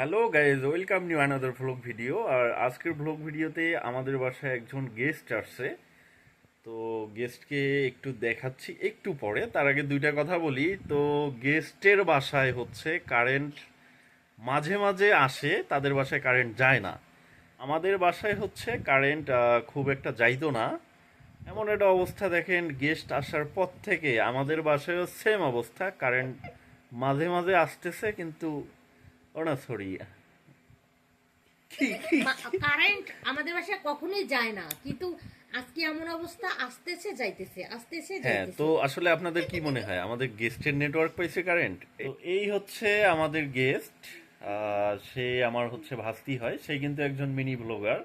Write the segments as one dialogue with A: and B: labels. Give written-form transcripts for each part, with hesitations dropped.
A: Hello guys, welcome new another vlog video. আর আজকের vlog ভিডিওতে আমাদের বাসায় একজন গেস্ট আসছে। তো গেস্টকে একটু দেখাচ্ছি একটু পরে, তার আগে দুইটা কথা বলি। তো গেস্টের বাসায় হচ্ছে কারেন্ট মাঝে মাঝে আসে, তাদের বাসায় কারেন্ট যায় না। আমাদের বাসায় হচ্ছে কারেন্ট খুব একটা যাইতো না। এমন একটা অবস্থা, দেখেন গেস্ট আসার পর থেকে আমাদের বাসায়ও সেম অবস্থা, কারেন্ট মাঝে মাঝে আসতেছে কিন্তু ওনা সরি
B: কারেন্ট আমাদের বাসায় কখনোই যায় না, কিন্তু আজকে এমন অবস্থা, আসতেছে যাইতেছে, আসতেছে
A: হ্যাঁ। তো
B: যাইতেছে।
A: আসলে আপনাদের কি মনে হয় আমাদের গেস্টের নেটওয়ার্ক পাইছে কারেন্ট? তো এই হচ্ছে আমাদের গেস্ট। সে আমার হচ্ছে ভাস্তি হয়, সে কিন্তু একজন মিনি ব্লগার,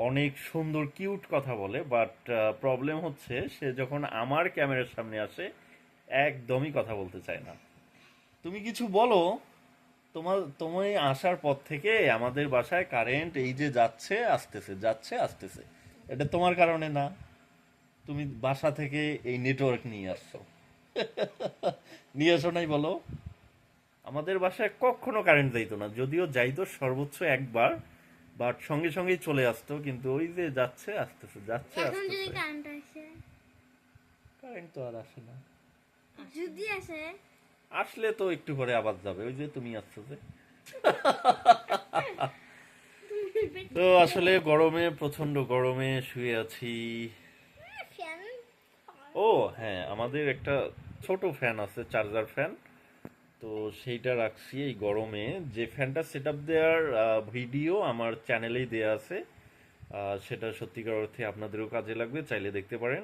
A: অনেক সুন্দর কিউট কথা বলে। বাট প্রবলেম হচ্ছে সে যখন আমার ক্যামেরার সামনে আসে একদমই কথা বলতে চায় না। তুমি কিছু বলো। তুমি আসার পর থেকে আমাদের বাসায় কারেন্ট এই যে যাচ্ছে আসতেছে, যাচ্ছে আসতেছে। এটা তোমার কারণে না, তুমি বাসা থেকে এই নেটওয়ার্ক নিয়ে আসছো। নিয়ে আসো নাই বলো? আমাদের বাসায় কখনো কারেন্ট যাইতো না, যদিও যাইতো সর্বোচ্চ একবার, বাট সঙ্গে সঙ্গেই চলে আসতো। কিন্তু ওই যে যাচ্ছে আসতেছে, যাচ্ছে
C: এখন যদি
A: আসতেছে।
C: কারেন্ট আসে,
A: কারেন্ট তো আর আসে না।
C: যদি আসে,
A: আসলে তো একটু পরে আবার যাবে, ওই যে তুমি আসছো যে। তো আসলে গরমে, প্রচন্ড গরমে শুয়ে আছি।
C: ফ্যান
A: ও হ্যাঁ, আমাদের একটা ছোট ফ্যান আছে, চার্জার ফ্যান। তো সেইটা রাখছি এই গরমে। যে ফ্যানটা সেট আপ দেওয়ার ভিডিও আমার চ্যানেলেই দেয়া আছে। সেটা সত্যিকার অর্থে আপনাদেরও কাজে লাগবে, চাইলে দেখতে পারেন।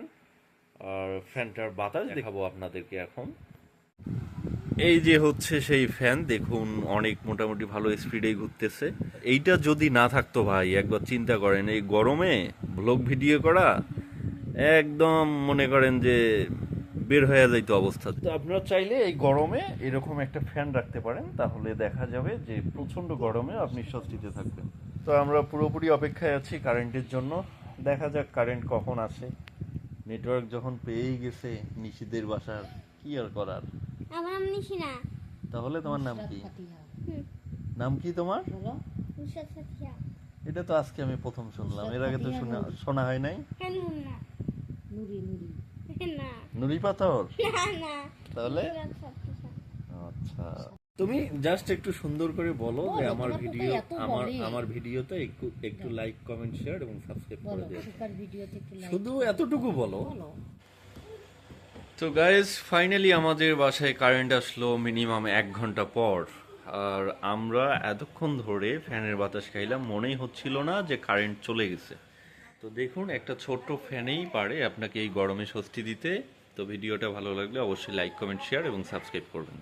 A: আর ফ্যানটার বাতাস দেখাবো আপনাদেরকে এখন। এই যে হচ্ছে সেই ফ্যান, দেখুন অনেক মোটামুটি ভালো স্পিডেই ঘুরতেছে। এইটা যদি না থাকতো ভাই, একবার চিন্তা করেন, এই গরমে ব্লগ ভিডিও করা একদম মনে করেন যে বের হয়ে যাইতো অবস্থা। তো আপনারা চাইলে এই গরমে এরকম একটা ফ্যান রাখতে পারেন, তাহলে দেখা যাবে যে প্রচন্ড গরমে আপনি স্বস্তিতে থাকবেন। তো আমরা পুরোপুরি অপেক্ষায় আছি কারেন্টের জন্য। দেখা যাক কারেন্ট কখন আসে। নেটওয়ার্ক যখন পেয়েই গেছে নিশিদের বাসার, কি আর করার।
C: আমার নাম নিশিনা।
A: তাহলে তোমার নাম কি?
C: হুম,
A: নাম কি তোমার?
C: নুসরাত ফাতিহা।
A: এটা তো আজকে আমি প্রথম শুনলাম, এর আগে তো শোনা হয় নাই।
C: হ্যাঁ, মুন্না।
B: নুরি নুরি
C: না,
A: নুড়ি পাথর?
C: না, না।
A: তাহলে
C: নুসরাত ফাতিহা।
A: আচ্ছা, তুমি জাস্ট একটু সুন্দর করে বলো যে
B: বলো,
A: আমার
B: তোমার তো
A: ভিডিও,
B: এত
A: আমার
B: বলে।
A: আমার ভিডিওতে একটু একটু লাইক কমেন্ট শেয়ার এবং সাবস্ক্রাইব করে
B: বলো,
A: দিও।
B: সুপার ভিডিওতে একটু লাইক
A: শুধু এতটুকু বলো।
B: বলো।
A: তো গাইজ, ফাইনালি আমাদের বাসায় কারেন্ট আসলো মিনিমাম 1 ঘন্টা পর। আর আমরা এতক্ষণ ধরে ফ্যানের বাতাস খাইলাম, মনেই হচ্ছিল না যে কারেন্ট চলে গেছে। তো দেখুন, একটা ছোট্ট ফ্যানেই পারে আপনাকে এই গরমে স্বস্তি দিতে। তো ভিডিওটা ভালো লাগলে অবশ্যই লাইক কমেন্ট শেয়ার এবং সাবস্ক্রাইব করবেন।